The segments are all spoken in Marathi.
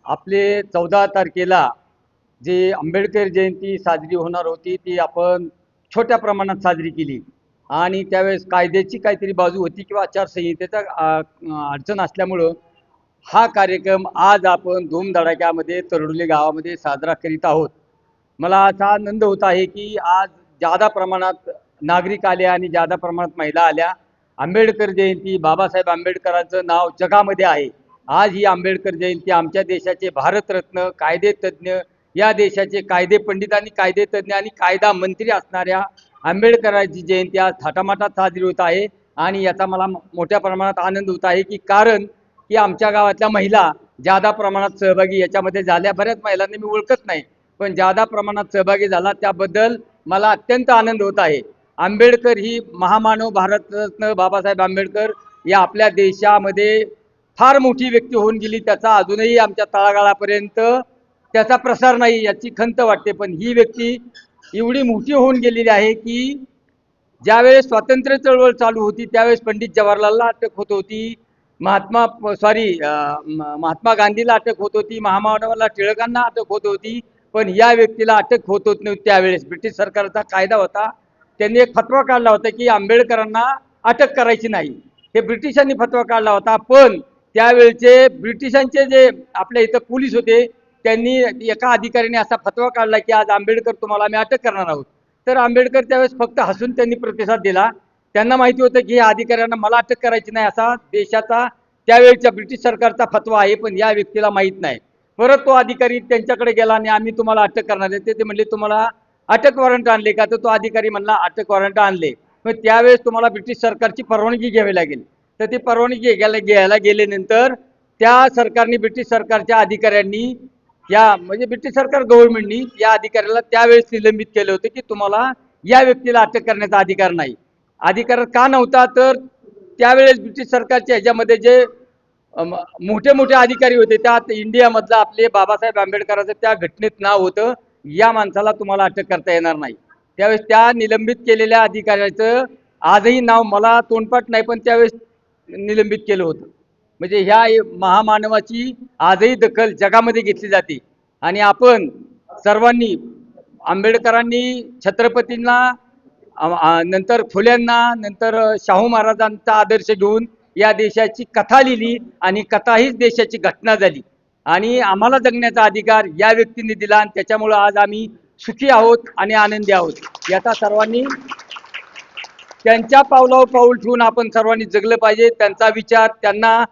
आपले 14 तारखेला जे आंबेडकर जयंती साजरी होणार होती ती आपण छोट्या प्रमाणात साजरी केली आणि त्यावेळेस कायद्याची काहीतरी बाजू होती किंवा आचारसंहितेचा अडचण असल्यामुळं हा कार्यक्रम आज आपण धूमधडाक्यामध्ये तरडोली गावामध्ये साजरा करीत आहोत। मला असा आनंद होत आहे की आज जादा प्रमाणात नागरिक आले आणि जादा प्रमाणात महिला आल्या। आंबेडकर जयंती, बाबासाहेब आंबेडकरांचं नाव जगामध्ये आहे। आज ही आंबेडकर जयंती आमच्या देशाचे भारतरत्न, कायदेतज्ञ, या देशाचे कायदे पंडित आणि कायदेतज्ञ आणि कायदा मंत्री असणाऱ्या आंबेडकरांची जयंती आज थाटामाटात साजरी होत आहे आणि याचा मला मोठ्या प्रमाणात आनंद होत आहे की कारण की आमच्या गावातल्या महिला जादा प्रमाणात सहभागी याच्यामध्ये झाल्या। बऱ्याच महिलांनी मी ओळखत नाही पण जादा प्रमाणात सहभागी झाला त्याबद्दल मला अत्यंत आनंद होत आहे। आंबेडकर ही महामानव भारतरत्न बाबासाहेब आंबेडकर या आपल्या देशामध्ये फार मोठी व्यक्ती होऊन गेली, त्याचा अजूनही आमच्या तळागाळापर्यंत त्याचा प्रसार नाही याची खंत वाटते। पण ही व्यक्ती एवढी मोठी होऊन गेलेली आहे की ज्यावेळेस स्वातंत्र्य चळवळ चालू होती त्यावेळेस पंडित जवाहरलालला अटक होत होती, महात्मा गांधीला अटक होत होती, महामानवाला टिळकांना अटक होत होती, पण या व्यक्तीला अटक होत नव्हती। त्यावेळेस ब्रिटिश सरकारचा कायदा होता, त्यांनी एक फतवा काढला होता की आंबेडकरांना अटक करायची नाही, हे ब्रिटिशांनी फतवा काढला होता। पण त्यावेळचे ब्रिटिशांचे जे आपल्या इथं पोलीस होते त्यांनी एका अधिकाऱ्याने असा फतवा काढला की आज आंबेडकर तुम्हाला आम्ही अटक करणार आहोत। तर आंबेडकर त्यावेळेस फक्त हसून त्यांनी प्रतिसाद दिला। त्यांना माहिती होतं की या अधिकाऱ्यांना मला अटक करायची नाही असा देशाचा त्यावेळच्या ब्रिटिश सरकारचा फतवा आहे, पण या व्यक्तीला माहीत नाही। परत तो अधिकारी त्यांच्याकडे गेला आणि आम्ही तुम्हाला अटक करणार आहे। ते म्हणले तुम्हाला अटक वॉरंट आणले का? तर तो अधिकारी म्हणला अटक वॉरंट आणले, पण त्यावेळेस तुम्हाला ब्रिटिश सरकारची परवानगी घ्यावी लागेल। तर ती परवानगी घ्यायला गेल्यानंतर त्या सरकारने ब्रिटिश सरकारच्या अधिकाऱ्यांनी म्हणजे ब्रिटिश सरकार गव्हर्नमेंटनी या अधिकाऱ्याला त्यावेळेस निलंबित केले होते की तुम्हाला या व्यक्तीला अटक करण्याचा अधिकार नाही। अधिकार का नव्हता? तर त्यावेळेस ब्रिटिश सरकारच्या ह्याच्यामध्ये जे मोठे मोठे अधिकारी होते त्यात इंडियामधलं आपले बाबासाहेब आंबेडकरांचं त्या घटनेत नाव होतं, या माणसाला तुम्हाला अटक करता येणार नाही। त्यावेळेस त्या निलंबित केलेल्या अधिकाऱ्याचं आजही नाव मला तोंडपाठ नाही पण त्यावेळेस निलंबित केलं होतं। म्हणजे ह्या महामानवाची आजही दखल जगामध्ये घेतली जाते आणि आपण सर्वांनी आंबेडकरांनी छत्रपतींना नंतर फुल्यांना नंतर शाहू महाराजांचा आदर्श घेऊन या देशाची कथा लिहिली आणि कथा हीच देशाची घटना झाली आणि आम्हाला जगण्याचा अधिकार या व्यक्तींनी दिला आणि त्याच्यामुळे आज आम्ही सुखी आहोत आणि आनंदी आहोत। याचा सर्वांनी त्यांच्या पावलावर पाऊल ठेवून आपण सर्वांनी जगलं पाहिजे। त्यांचा विचार त्यांना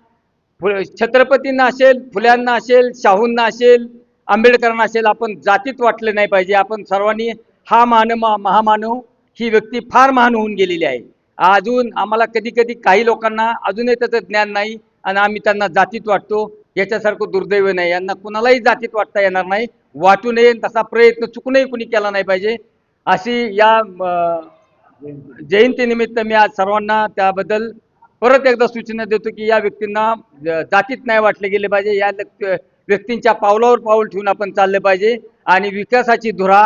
छत्रपतींना असेल, फुल्यांना असेल, शाहूंना असेल, आंबेडकरांना असेल आपण जातीत वाटलं नाही पाहिजे। आपण सर्वांनी हा महामानव ही व्यक्ती फार महान होऊन गेलेली आहे। अजून आम्हाला कधी कधी काही लोकांना अजूनही त्याचं ज्ञान नाही आणि आम्ही त्यांना जातीत वाटतो, याच्यासारखं दुर्दैव नाही। यांना कुणालाही जातीत वाटता येणार नाही, वाटू नये तसा प्रयत्न चुकूनही कुणी केला नाही पाहिजे। अशी या जयंतीनिमित्त मी आज सर्वांना त्याबद्दल परत एकदा सूचना देतो की या व्यक्तींना जातीत नाही वाटले गेले पाहिजे। या व्यक्तींच्या पावलावर पाऊल ठेवून आपण चाललं पाहिजे आणि विकासाची धुरा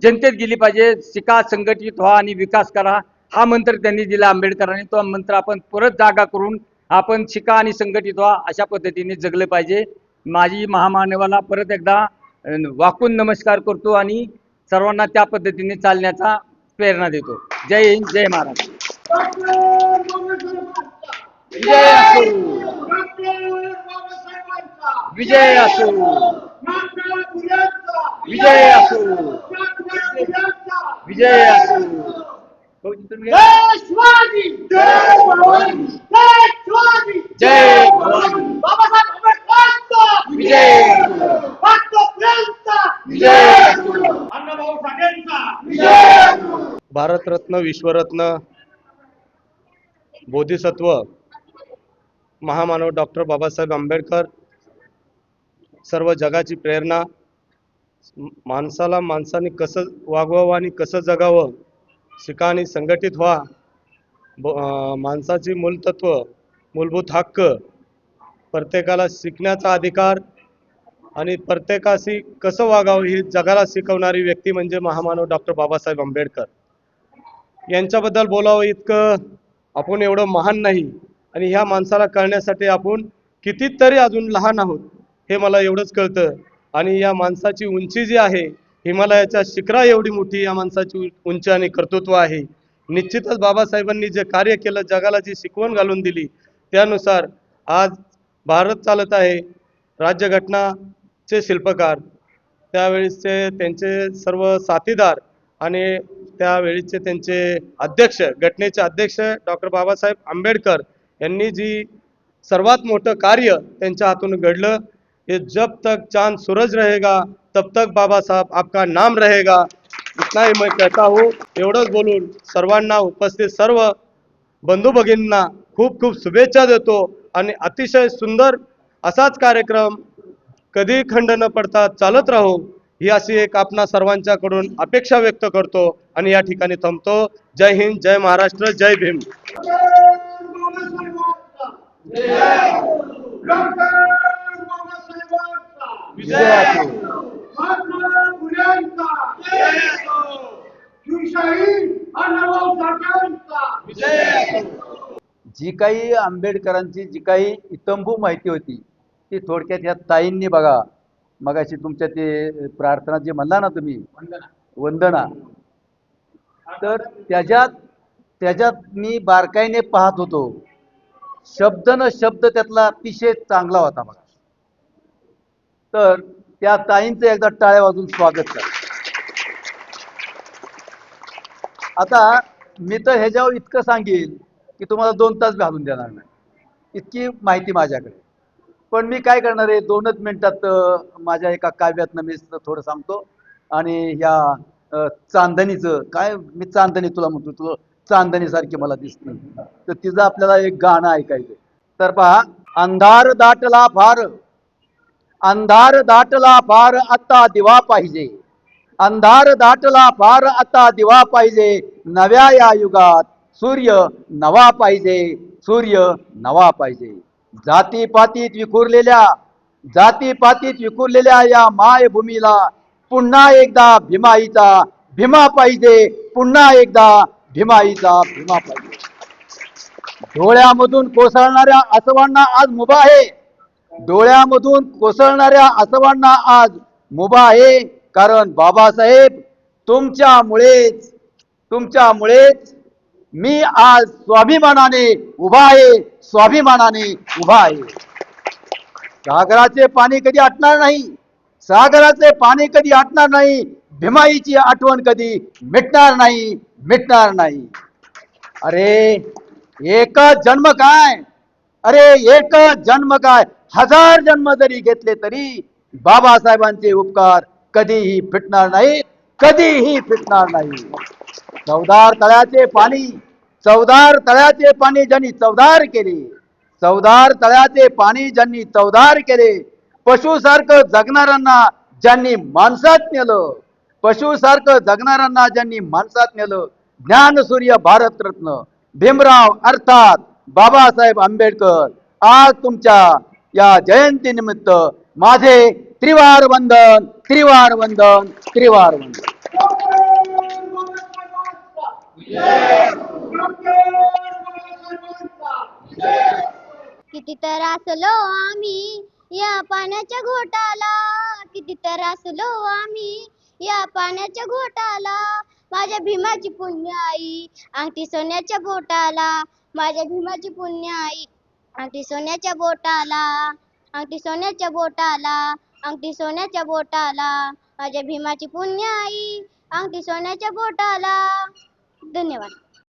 जनतेत गेली पाहिजे। शिका, संघटित व्हा आणि विकास करा हा मंत्र त्यांनी दिला आंबेडकरांनी, तो मंत्र आपण परत जागा करून आपण शिका आणि संघटित व्हा अशा पद्धतीने जगले पाहिजे। माझी महामानवाला परत एकदा वाकून नमस्कार करतो आणि सर्वांना त्या पद्धतीने चालण्याचा प्रेरणा देतो। जय हिंद, जय महाराष्ट्र। विजय असो, विजय असो, विजय असो, विजय असो। जय शिवाजी, जय भवानी, जय शिवाजी, जय भवानी, बाबासाहेब आंबेडकरांचा विजय असो, विजय असो, अण्णाभाऊ साठेंचा विजय असो। भारतरत्न, विश्वरत्न, बोधिसत्व, महामानव डॉक्टर बाबासाहेब आंबेडकर सर्व जगाची प्रेरणा। माणसाला माणसाने कसं वागवावं आणि कसं जगावं, शिका आणि संघटित व्हा, माणसाची मूलतत्व, मूलभूत हक्क, प्रत्येकाला शिकण्याचा अधिकार आणि प्रत्येकाशी कसं वागावं हे जगाला शिकवणारी व्यक्ती म्हणजे महामानव डॉक्टर बाबासाहेब आंबेडकर। यांच्याबद्दल बोलावं इतकं आपण एवढं महान नाही आणि ह्या माणसाला कळण्यासाठी आपण कितीतरी अजून लहान आहोत। हे मला एवढंच कळतं. आणि या माणसाची उंची जी आहे, हिमालयाच्या शिखरा एवढी मोठी या माणसाची उंची आणि कर्तृत्व आहे. निश्चितच बाबासाहेबांनी जे कार्य केलं, जगाला जी शिकवण घालून दिली, त्यानुसार आज भारत चालत आहे. राज्यघटनाचे शिल्पकार, त्यावेळेसचे त्यांचे सर्व साथीदार आणि त्यावेळीचे त्यांचे अध्यक्ष, घटनेचे अध्यक्ष डॉक्टर बाबासाहेब आंबेडकर यांनी जी सर्वात मोठं कार्य त्यांच्या हातून घडलं, हे जब तक चांद सूरज रहेगा तब तक बाबा साहब आपका नाम रहेगा, इतना ही मैं कहता हूँ. एवढंच बोलून सर्वांना, उपस्थित सर्व बंधू भगिनींना खूप खूप शुभेच्छा देतो. आणि अतिशय सुंदर असाच कार्यक्रम कधी खंड न पडता चालत राहो, ही अशी एक आपणा सर्वांच्याकडून अपेक्षा व्यक्त करतो आणि या ठिकाणी थांबतो. जय हिंद, जय महाराष्ट्र, जय भीम. जी काही आंबेडकरांची जी काही इतंभू माहिती होती ती थोडक्यात ह्या ताईंनी बघा. मगाशी तुमच्या ते प्रार्थना जे म्हणला ना तुम्ही, वंदना, तर त्याच्यात त्याच्यात मी बारकाईने पाहत होतो. शब्द न शब्द त्यातला अतिशय चांगला होता बघा. तर त्या ताईंचं एकदा टाळ्या वाजून स्वागत करा. आता मी तर ह्याच्यावर इतकं सांगेल की तुम्हाला 2 तास घालून देणार नाही, इतकी माहिती माझ्याकडे. पण मी काय करणार आहे, 2च मिनिटात माझ्या एका काव्यातनं मी थोडं सांगतो. आणि ह्या चांदणीचं काय, मी चांदणी तुला म्हणतो, तुला चांदणीसारखी मला दिसते, तर तिचं आपल्याला एक गाणं ऐकायचं. तर पहा, अंधार दाटला फार, अंधार दाटला फार, आता दिवा पाहिजे. अंधार दाटला फार, आता दिवा पाहिजे. नव्या या युगात सूर्य नवा पाहिजे, सूर्य नवा पाहिजे. जातीपातीत विखुरलेल्या, जातीपातीत विखुरलेल्या या मायभूमीला पुन्हा एकदा भीमाईचा भीमा पाहिजे. पुन्हा एकदा भीमाईचा भीमा पाहिजे. डोळ्यामधून कोसळणाऱ्या आसवांना आज मुभा आहे. डोळ्यामधून कोसळणाऱ्या आसवांना आज मुभा आहे. कारण बाबासाहेब, तुमच्यामुळेच, तुमच्यामुळेच मी आज स्वाभिमानाने उभा आहे, स्वाभिमानाने उभा आहे. सागराचे पाणी कधी आटणार नाही, सागराचे पाणी कधी आटणार नाही. भीमाईची आठवण कधी मिटणार नाही, मिटणार नाही. अरे एकच जन्म काय, अरे एकच जन्म काय, 1000 जन्म जरी घेतले तरी बाबासाहेबांचे उपकार कधीही फिटणार नाहीत, कधीही फिटणार नाही. चवदार तळ्याचे पाणी, चवदार तळ्याचे पाणी ज्यांनी चवदार केले, चवदार तळ्याचे पाणी ज्यांनी चवदार केले, पशुसारखं जगणाऱ्यांना ज्यांनी माणसात नेलं, पशुसारखं जगणाऱ्यांना ज्यांनी माणसात नेलं, ज्ञानसूर्य भारतरत्न भीमराव अर्थात बाबासाहेब आंबेडकर, आज तुमच्या या जयंतीनिमित्त माझे त्रिवार वंदन, त्रिवार वंदन, त्रिवार वंदन. किती त्रासलो आम्ही या पाण्याच्या घोटाला, किती त्रासलो आम्ही या पाण्याच्या घोटाला. माझ्या भीमाची पुण्य आई अंगठी सोन्याच्या बोटाला, माझ्या भीमाची पुण्य आई अंगठी सोन्याच्या बोटाला, अंगठी सोन्याच्या बोटाला, अंगठी सोन्याच्या बोटाला. माझ्या भीमाची पुण्य आई अंगठी सोन्याच्या बोटाला. धन्यवाद.